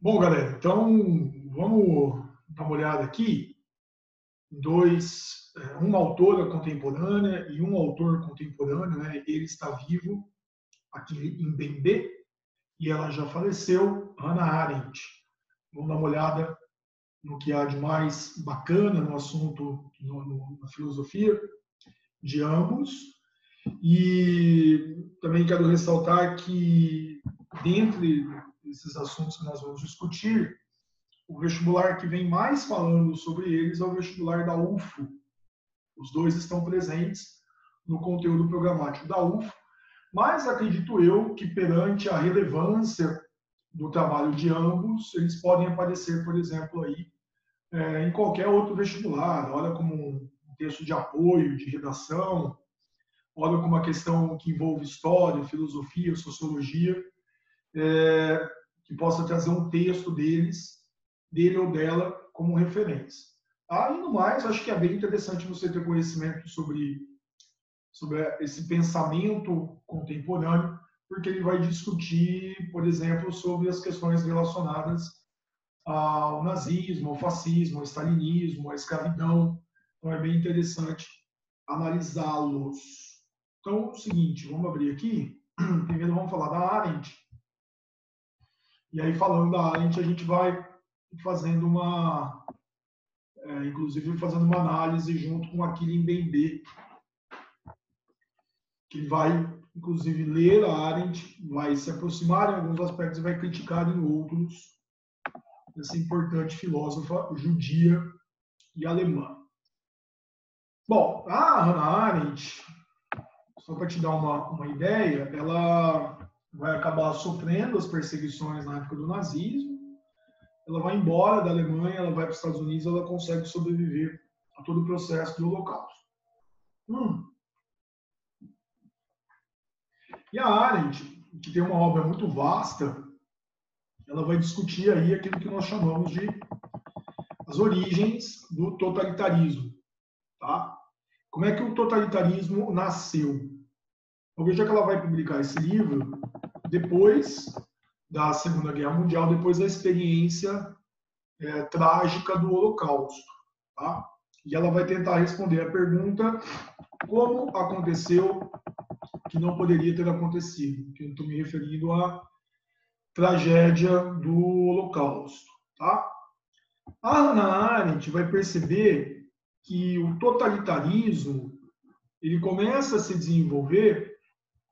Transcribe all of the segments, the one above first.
Bom, galera, então vamos dar uma olhada aqui em uma autora contemporânea e um autor contemporâneo, né? Ele está vivo aqui em Mbembe e ela já faleceu, Hannah Arendt. Vamos dar uma olhada no que há de mais bacana no assunto, na filosofia de ambos. E também quero ressaltar que, dentre esses assuntos que nós vamos discutir, o vestibular que vem mais falando sobre eles é o vestibular da UFO. Os dois estão presentes no conteúdo programático da UFO, mas acredito eu que, perante a relevância do trabalho de ambos, eles podem aparecer, por exemplo, aí, em qualquer outro vestibular. Olha como um texto de apoio, de redação, olha como uma questão que envolve história, filosofia, sociologia, que possa trazer um texto dele ou dela como referência. Além do mais, acho que é bem interessante você ter conhecimento sobre esse pensamento contemporâneo, porque ele vai discutir, por exemplo, sobre as questões relacionadas ao nazismo, ao fascismo, ao stalinismo, à escravidão. Então é bem interessante analisá-los. Então, é o seguinte, vamos abrir aqui. Primeiro vamos falar da Arendt. E aí, falando da Arendt, a gente vai fazendo inclusive fazendo uma análise junto com aquele Mbembe, que vai, inclusive, ler a Arendt, vai se aproximar em alguns aspectos e vai criticar em outros essa importante filósofa judia e alemã. Bom, a Hannah Arendt, só para te dar uma ideia, ela vai acabar sofrendo as perseguições na época do nazismo. Ela vai embora da Alemanha, ela vai para os Estados Unidos, ela consegue sobreviver a todo o processo do Holocausto. E a Arendt, que tem uma obra muito vasta, ela vai discutir aí aquilo que nós chamamos de as origens do totalitarismo. Tá? Como é que o totalitarismo nasceu? Eu vejo que ela vai publicar esse livro depois da Segunda Guerra Mundial, depois da experiência trágica do Holocausto. Tá? E ela vai tentar responder a pergunta como aconteceu que não poderia ter acontecido, que eu estou me referindo à tragédia do Holocausto. Tá? A Hannah Arendt vai perceber que o totalitarismo ele começa a se desenvolver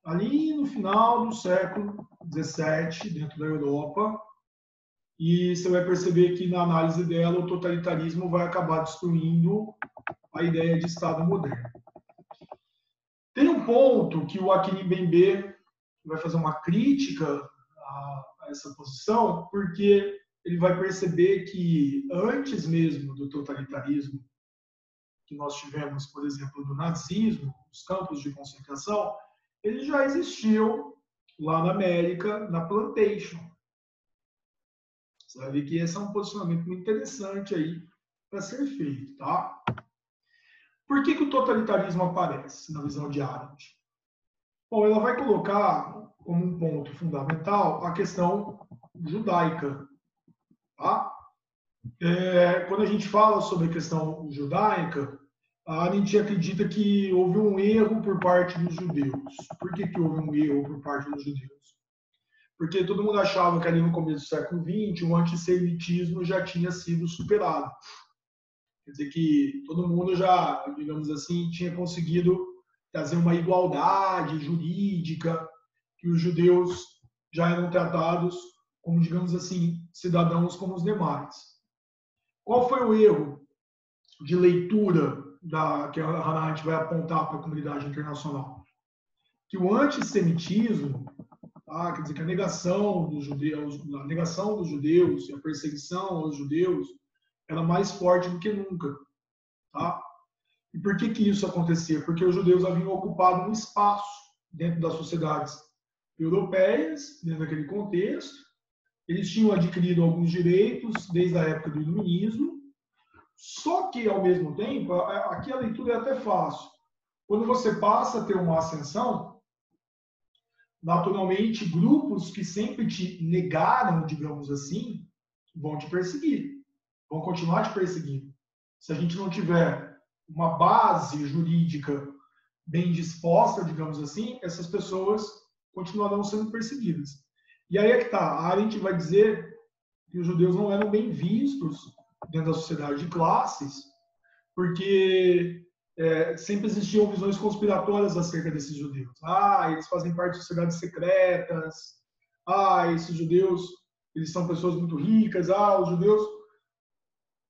ali no final do século XVII, dentro da Europa, e você vai perceber que, na análise dela, o totalitarismo vai acabar destruindo a ideia de Estado moderno. Tem um ponto que o Achille Mbembe vai fazer uma crítica a essa posição, porque ele vai perceber que, antes mesmo do totalitarismo que nós tivemos, por exemplo, do nazismo, os campos de concentração, eles já existiam lá na América, na plantation. Você vai ver que esse é um posicionamento muito interessante aí para ser feito, tá? Por que o totalitarismo aparece na visão de Arendt? Bom, ela vai colocar como um ponto fundamental a questão judaica, tá? Quando a gente fala sobre a questão judaica, a Arendt acredita que houve um erro por parte dos judeus. Por que houve um erro por parte dos judeus? Porque todo mundo achava que ali no começo do século XX o antissemitismo já tinha sido superado. Quer dizer que todo mundo já, digamos assim, tinha conseguido trazer uma igualdade jurídica, que os judeus já eram tratados como, digamos assim, cidadãos como os demais. Qual foi o erro de leitura que a Hannah Arendt vai apontar para a comunidade internacional? Que o antissemitismo, quer dizer que a negação dos judeus e a perseguição aos judeus era mais forte do que nunca. Tá? E por que isso acontecia? Porque os judeus haviam ocupado um espaço dentro das sociedades europeias, dentro daquele contexto. Eles tinham adquirido alguns direitos desde a época do iluminismo, só que, ao mesmo tempo, aqui a leitura é até fácil. Quando você passa a ter uma ascensão, naturalmente, grupos que sempre te negaram, digamos assim, vão te perseguir, vão continuar te perseguindo. Se a gente não tiver uma base jurídica bem disposta, digamos assim, essas pessoas continuarão sendo perseguidas. E aí é que está, a Arendt vai dizer que os judeus não eram bem vistos dentro da sociedade de classes, porque sempre existiam visões conspiratórias acerca desses judeus. Eles fazem parte de sociedades secretas. Esses judeus, eles são pessoas muito ricas. Os judeus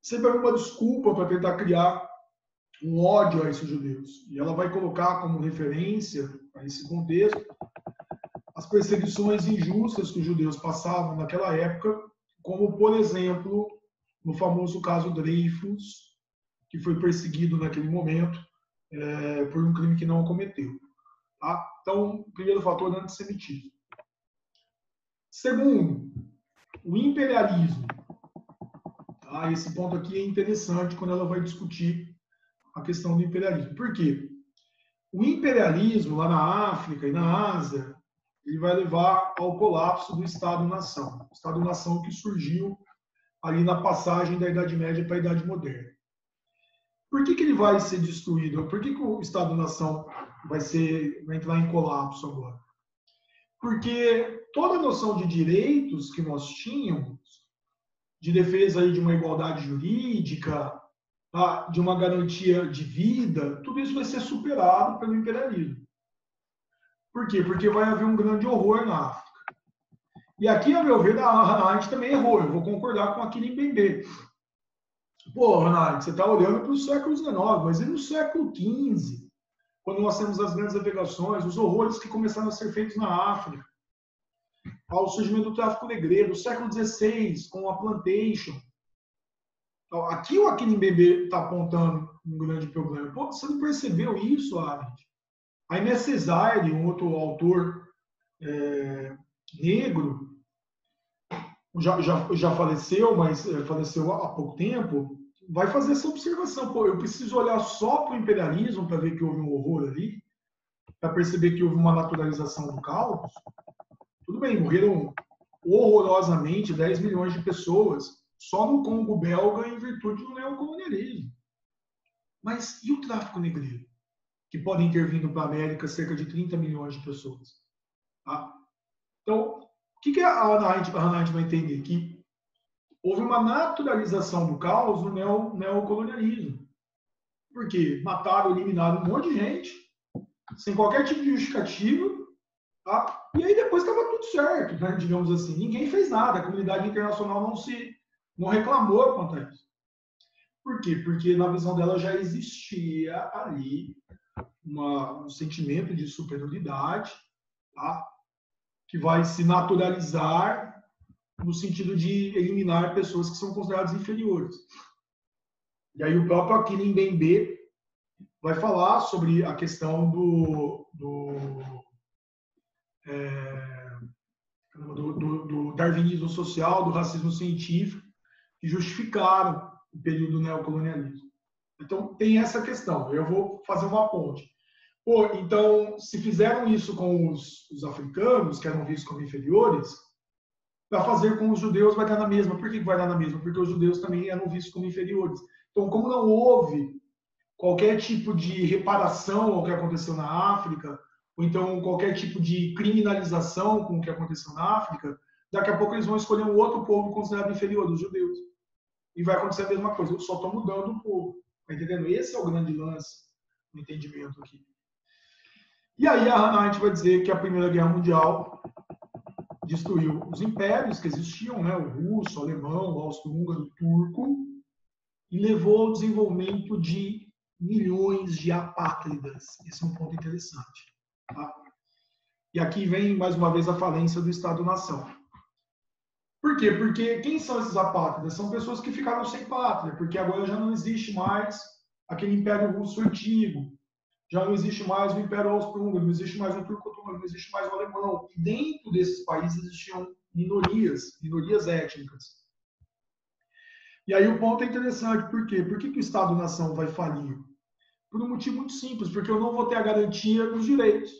sempre há uma desculpa para tentar criar um ódio a esses judeus. E ela vai colocar como referência a esse contexto as perseguições injustas que os judeus passavam naquela época, como, por exemplo, no famoso caso Dreyfus, que foi perseguido naquele momento por um crime que não cometeu. Tá? Então, primeiro fator, antissemitismo. Segundo, o imperialismo. Esse ponto aqui é interessante quando ela vai discutir a questão do imperialismo. Por quê? O imperialismo lá na África e na Ásia, ele vai levar ao colapso do Estado-nação. O Estado-nação que surgiu ali na passagem da Idade Média para a Idade Moderna. Por que ele vai ser destruído? Por que o Estado-nação vai entrar em colapso agora? Porque toda a noção de direitos que nós tínhamos, de defesa aí de uma igualdade jurídica, de uma garantia de vida, tudo isso vai ser superado pelo imperialismo. Por quê? Porque vai haver um grande horror na África. E aqui, a meu ver, a gente também errou. Eu vou concordar com aquele Mbembe. Pô, Ronaldo, você está olhando para o século XIX, mas e no século XV, quando nós temos as grandes navegações, os horrores que começaram a ser feitos na África, ao surgimento do tráfico negreiro, no século XVI, com a plantation. Então, aqui o Akin Mbembe está apontando um grande problema. Pô, você não percebeu isso, Arendt? A Aimé Césaire, um outro autor negro, já faleceu, mas faleceu há pouco tempo, vai fazer essa observação. Pô, eu preciso olhar só para o imperialismo para ver que houve um horror ali, para perceber que houve uma naturalização do caos. Tudo bem, morreram horrorosamente 10 milhões de pessoas só no Congo belga em virtude do neocolonialismo. Mas e o tráfico negreiro? Que podem ter vindo para a América cerca de 30 milhões de pessoas. Tá? Então, o que a Hannah Arendt vai entender? Que houve uma naturalização do caos no neocolonialismo. Porque mataram, eliminaram um monte de gente, sem qualquer tipo de justificativa, tá? E aí depois estava tudo certo, né? Digamos assim. Ninguém fez nada, a comunidade internacional não reclamou quanto a isso. Por quê? Porque na visão dela já existia ali um sentimento de superioridade, tá? Que vai se naturalizar no sentido de eliminar pessoas que são consideradas inferiores. E aí o próprio Akin Mbembe vai falar sobre a questão do darwinismo social, do racismo científico, que justificaram o período do neocolonialismo. Então, tem essa questão. Eu vou fazer uma ponte. Pô, então, se fizeram isso com os africanos, que eram vistos como inferiores, para fazer com os judeus vai dar na mesma. Por que vai dar na mesma? Porque os judeus também eram vistos como inferiores. Então, como não houve qualquer tipo de reparação ao que aconteceu na África, ou então qualquer tipo de criminalização com o que aconteceu na África, daqui a pouco eles vão escolher um outro povo considerado inferior, os judeus. E vai acontecer a mesma coisa. Eu só estou mudando o povo. Tá entendendo? Esse é o grande lance do entendimento aqui. E aí a Hannah Arendt vai dizer que a Primeira Guerra Mundial destruiu os impérios que existiam, né? O russo, o alemão, o austro-húngaro, o turco, e levou ao desenvolvimento de milhões de apátridas. Esse é um ponto interessante. Tá? E aqui vem, mais uma vez, a falência do Estado-nação. Por quê? Porque quem são esses apátridas? São pessoas que ficaram sem pátria, porque agora já não existe mais aquele Império Russo antigo, já não existe mais o Império Austro-Húngaro, não existe mais o Turco Otomano, não existe mais o Alemão. E dentro desses países existiam minorias étnicas. E aí o ponto é interessante, por quê? Por que o Estado-nação vai falir? Por um motivo muito simples, porque eu não vou ter a garantia dos direitos.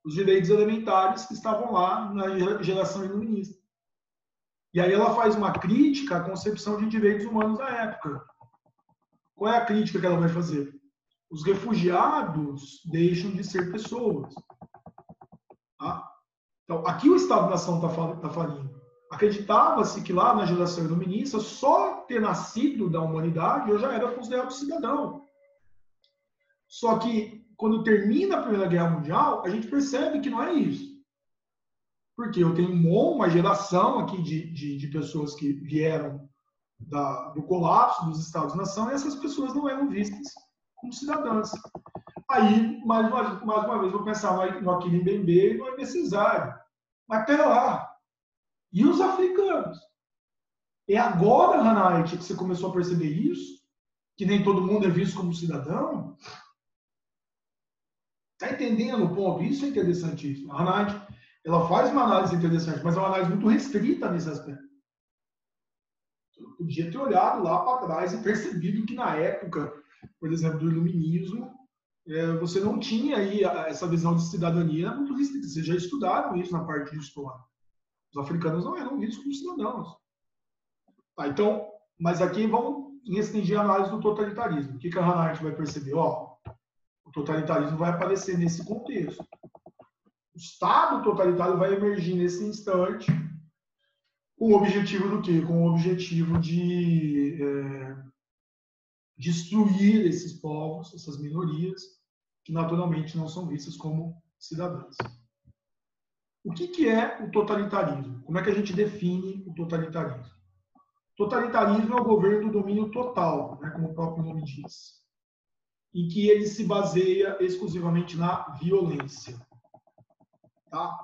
Os direitos elementares que estavam lá na geração iluminista. E aí ela faz uma crítica à concepção de direitos humanos da época. Qual é a crítica que ela vai fazer? Os refugiados deixam de ser pessoas. Tá? Então, aqui o Estado-nação está falindo. Acreditava-se que lá na geração iluminista, só ter nascido da humanidade eu já era considerado cidadão. Só que, quando termina a Primeira Guerra Mundial, a gente percebe que não é isso. Porque eu tenho uma geração aqui de pessoas que vieram do colapso dos Estados-nação e essas pessoas não eram vistas como cidadãs. Aí, mais uma vez, vou pensar no Aquilim Bembe e no Aimé Césaire. Mas pera lá. E os africanos? É agora, Hannah, que você começou a perceber isso? Que nem todo mundo é visto como cidadão? Está entendendo o ponto? Isso é interessantíssimo. A Hannah, ela faz uma análise interessante, mas é uma análise muito restrita nesse aspecto. Eu podia ter olhado lá para trás e percebido que na época, por exemplo, do iluminismo, você não tinha aí essa visão de cidadania muito restrita. Vocês já estudaram isso na parte de história. Os africanos não eram vistos como cidadãos. Tá, então, mas aqui vamos restringir a análise do totalitarismo. O que a Hannah Arendt vai perceber? O totalitarismo vai aparecer nesse contexto. O Estado totalitário vai emergir nesse instante com o objetivo do quê? Com o objetivo de destruir esses povos, essas minorias, que naturalmente não são vistas como cidadãs. O que é o totalitarismo? Como é que a gente define o totalitarismo? Totalitarismo é o governo do domínio total, né, como o próprio nome diz, em que ele se baseia exclusivamente na violência. Tá?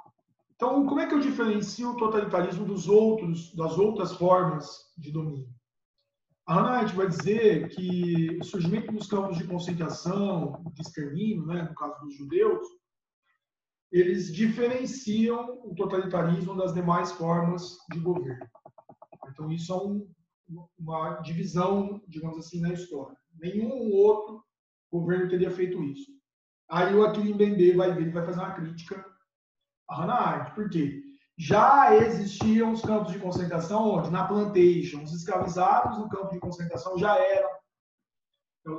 Então, como é que eu diferencio o totalitarismo das outras formas de domínio? A Hannah Arendt vai dizer que o surgimento dos campos de concentração, de extermínio, né, no caso dos judeus, eles diferenciam o totalitarismo das demais formas de governo. Então, isso é uma divisão, digamos assim, na história. Nenhum outro governo teria feito isso. Aí o Aquilim Bembe vai fazer uma crítica a Hannah Arendt. Por quê? Já existiam os campos de concentração onde? Na plantation. Os escravizados no campo de concentração já eram.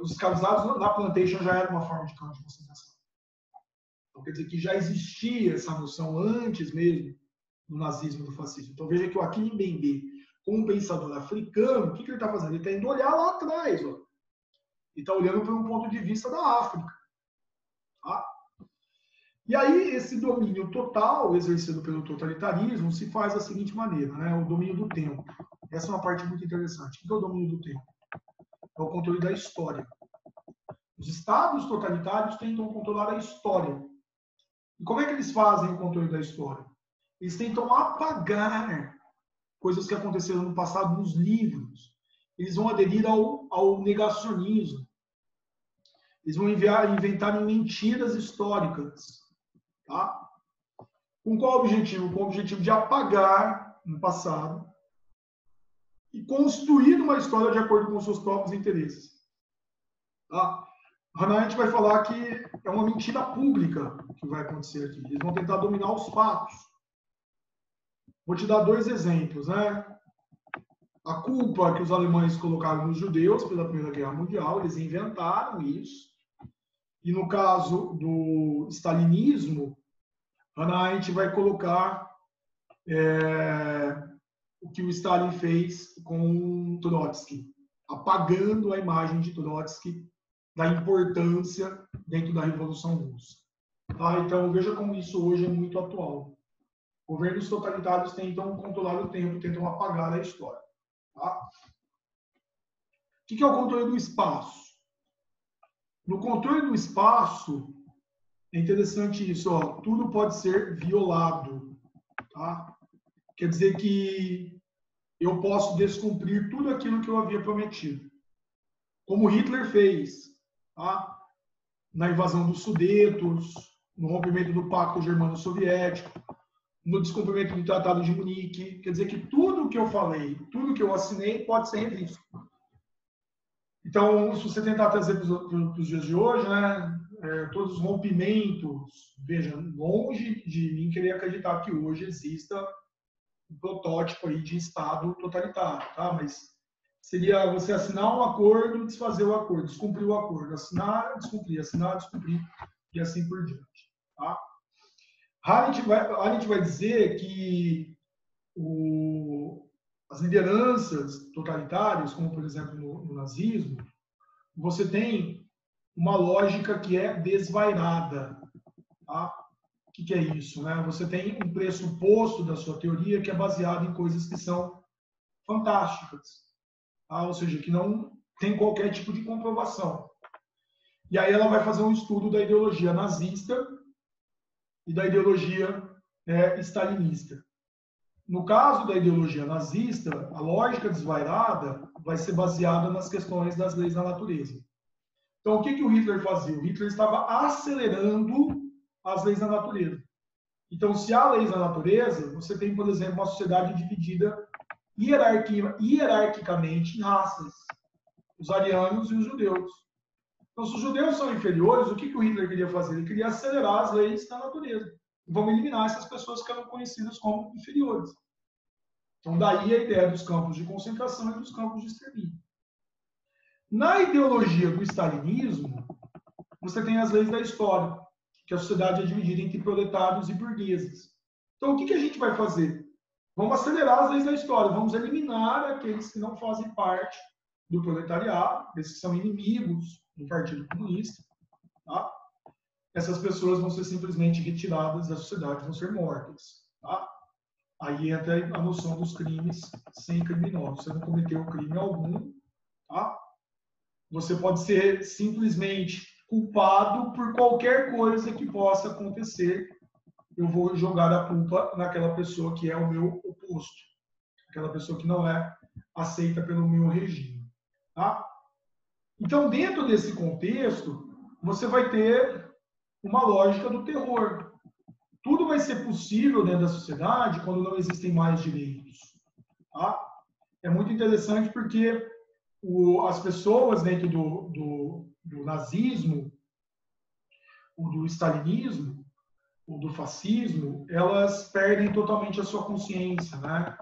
Os escravizados na plantation já era uma forma de campo de concentração. Então, quer dizer que já existia essa noção antes mesmo do nazismo e do fascismo. Então, veja que o Aquilim Bembe, como um pensador africano, o que ele está fazendo? Ele está indo olhar lá atrás. Ó. Ele está olhando por um ponto de vista da África. Tá? E aí, esse domínio total exercido pelo totalitarismo se faz da seguinte maneira, né? O domínio do tempo. Essa é uma parte muito interessante. O que é o domínio do tempo? É o controle da história. Os estados totalitários tentam controlar a história. E como é que eles fazem o controle da história? Eles tentam apagar coisas que aconteceram no passado nos livros. Eles vão aderir ao negacionismo. Eles vão inventar mentiras históricas. Tá? Com qual objetivo? Com o objetivo de apagar no passado e construir uma história de acordo com os seus próprios interesses. Tá? Hannah Arendt vai falar que é uma mentira pública que vai acontecer aqui. Eles vão tentar dominar os fatos. Vou te dar 2 exemplos. Né? A culpa que os alemães colocaram nos judeus pela Primeira Guerra Mundial, eles inventaram isso. E no caso do stalinismo, Hannah Arendt vai colocar o que o Stalin fez com Trotsky, apagando a imagem de Trotsky da importância dentro da Revolução Russa. Tá? Então, veja como isso hoje é muito atual. Governos totalitários tentam controlar o tempo, tentam apagar a história. Tá? O que é o controle do espaço? No controle do espaço, é interessante isso, ó, tudo pode ser violado. Tá? Quer dizer que eu posso descumprir tudo aquilo que eu havia prometido. Como Hitler fez, tá? Na invasão dos Sudetos, no rompimento do Pacto Germano-Soviético, no descumprimento do Tratado de Munique. Quer dizer que tudo que eu falei, tudo que eu assinei pode ser revisto. Então, se você tentar trazer para os dias de hoje, né, todos os rompimentos, veja, longe de mim querer acreditar que hoje exista protótipo aí de Estado totalitário, tá? Mas seria você assinar um acordo e desfazer o acordo, descumprir o acordo, assinar, descumprir, e assim por diante, tá? Arendt vai dizer que as lideranças totalitárias, como por exemplo no nazismo, você tem uma lógica que é desvairada. Tá? O que é isso? Né? Você tem um pressuposto da sua teoria que é baseado em coisas que são fantásticas, tá? Ou seja, que não tem qualquer tipo de comprovação. E aí ela vai fazer um estudo da ideologia nazista e da ideologia stalinista. No caso da ideologia nazista, a lógica desvairada vai ser baseada nas questões das leis da natureza. Então, o que o Hitler fazia? O Hitler estava acelerando as leis da natureza. Então, se há leis da natureza, você tem, por exemplo, uma sociedade dividida hierarquicamente em raças, os arianos e os judeus. Então, se os judeus são inferiores, o que o Hitler queria fazer? Ele queria acelerar as leis da natureza. Vamos eliminar essas pessoas que eram conhecidas como inferiores. Então, daí a ideia dos campos de concentração e dos campos de extermínio. Na ideologia do stalinismo, você tem as leis da história, que a sociedade é dividida entre proletários e burgueses. Então, o que a gente vai fazer? Vamos acelerar as leis da história, vamos eliminar aqueles que não fazem parte do proletariado, esses que são inimigos do Partido Comunista. Tá? Essas pessoas vão ser simplesmente retiradas da sociedade, vão ser mortas. Tá? Aí entra a noção dos crimes sem criminosos. Você não cometeu crime algum, tá? Você pode ser simplesmente culpado por qualquer coisa que possa acontecer. Eu vou jogar a culpa naquela pessoa que é o meu oposto, aquela pessoa que não é aceita pelo meu regime, tá? Então, dentro desse contexto, você vai ter uma lógica do terror. Tudo vai ser possível dentro da sociedade quando não existem mais direitos. Tá? É muito interessante porque as pessoas dentro do nazismo, do stalinismo, ou do fascismo, elas perdem totalmente a sua consciência, né?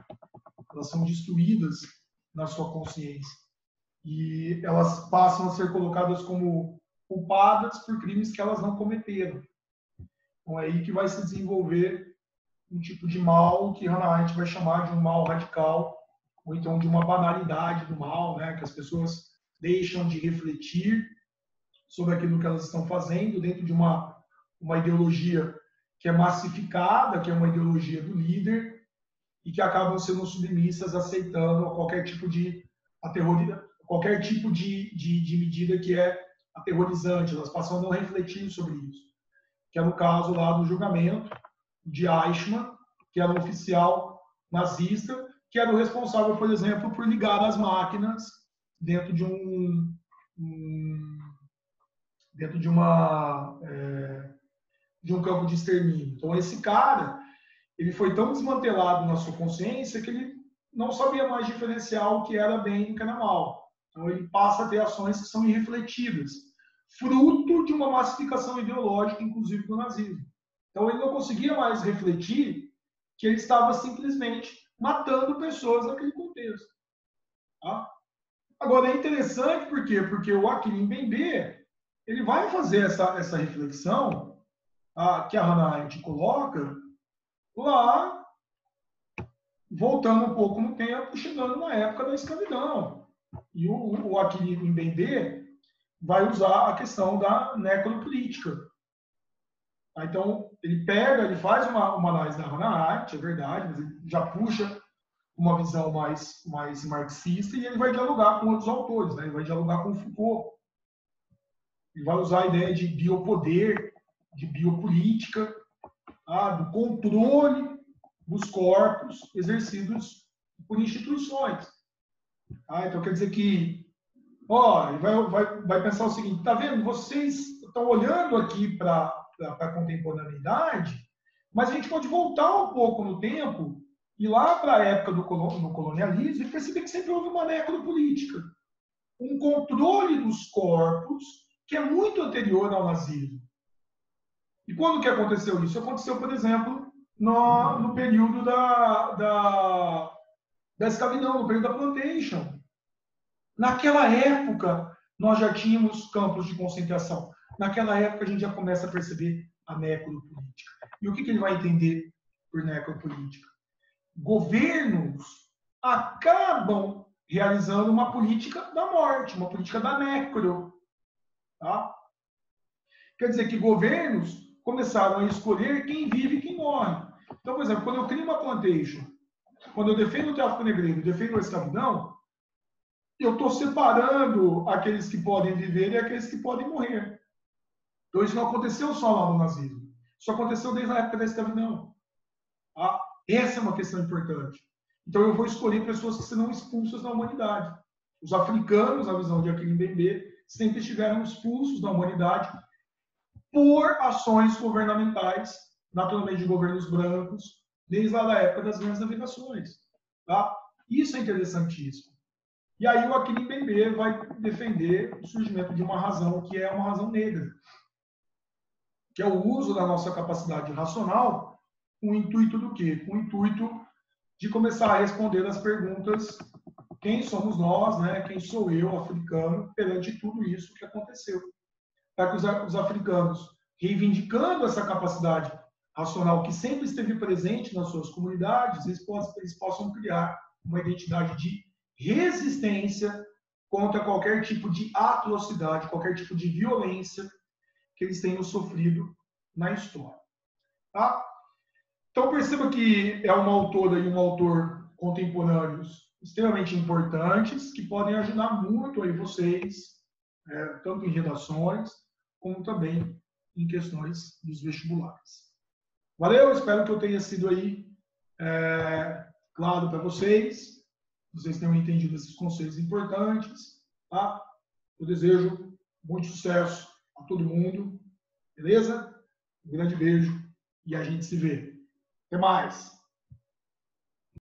Elas são destruídas na sua consciência. E elas passam a ser colocadas como culpadas por crimes que elas não cometeram. Então é aí que vai se desenvolver um tipo de mal que Hannah Arendt vai chamar de um mal radical, ou então de uma banalidade do mal, né? Que as pessoas deixam de refletir sobre aquilo que elas estão fazendo dentro de uma ideologia que é massificada, que é uma ideologia do líder, e que acabam sendo submissas, aceitando qualquer tipo de medida que é aterrorizante. Elas passam a não refletir sobre isso. Que é no caso lá do julgamento de Eichmann, que era um oficial nazista, que era o responsável, por exemplo, por ligar as máquinas dentro de um campo de extermínio. Então, esse cara, ele foi tão desmantelado na sua consciência que ele não sabia mais diferenciar o que era bem e o que era mal. Então, ele passa a ter ações que são irrefletidas, fruto de uma massificação ideológica, inclusive do nazismo. Então, ele não conseguia mais refletir que ele estava simplesmente matando pessoas naquele contexto. Tá? Agora, é interessante por quê? Porque o Achille Mbembe, ele vai fazer essa reflexão que a Hannah Arendt coloca lá, voltando um pouco no tempo, chegando na época da escravidão. E o Achille Mbembe vai usar a questão da necropolítica. Então, ele faz uma análise da Hannah Arendt, é verdade, mas ele já puxa uma visão mais marxista e ele vai dialogar com outros autores, né? Ele vai dialogar com Foucault. Ele vai usar a ideia de biopoder, de biopolítica, do controle dos corpos exercidos por instituições. Então, quer dizer que ele vai pensar o seguinte, tá vendo? Vocês estão olhando aqui para a contemporaneidade, mas a gente pode voltar um pouco no tempo e lá para a época do colonialismo e perceber que sempre houve uma necropolítica, um controle dos corpos que é muito anterior ao nazismo. E quando que aconteceu isso? Aconteceu, por exemplo, no período da escravidão, no período da plantation. Naquela época, nós já tínhamos campos de concentração. Naquela época, a gente já começa a perceber a necropolítica. E o que ele vai entender por necropolítica? Governos acabam realizando uma política da morte, uma política da necro. Tá? Quer dizer que governos começaram a escolher quem vive e quem morre. Então, por exemplo, quando eu crio uma plantation, quando eu defendo o tráfico negreiro, defendo a escravidão, eu estou separando aqueles que podem viver e aqueles que podem morrer. Então, isso não aconteceu só lá no nazismo. Isso aconteceu desde a época da escravidão. Tá? Essa é uma questão importante. Então, eu vou escolher pessoas que serão expulsas da humanidade. Os africanos, na visão de Akin Mbembe, sempre estiveram expulsos da humanidade por ações governamentais, naturalmente de governos brancos, desde lá da época das grandes navegações. Tá? Isso é interessantíssimo. E aí o Akin Mbembe vai defender o surgimento de uma razão que é uma razão negra, que é o uso da nossa capacidade racional com o intuito do quê? Com o intuito de começar a responder as perguntas: quem somos nós, né? Quem sou eu, africano, perante tudo isso que aconteceu. Para que os africanos, reivindicando essa capacidade racional que sempre esteve presente nas suas comunidades, eles possam criar uma identidade de resistência contra qualquer tipo de atrocidade, qualquer tipo de violência que eles tenham sofrido na história. Tá? Então perceba que é uma autora e um autor contemporâneos extremamente importantes que podem ajudar muito aí vocês, tanto em redações como também em questões dos vestibulares. Valeu, espero que eu tenha sido aí claro para vocês tenham entendido esses conceitos importantes, tá? Eu desejo muito sucesso a todo mundo, beleza? Um grande beijo e a gente se vê. Até mais!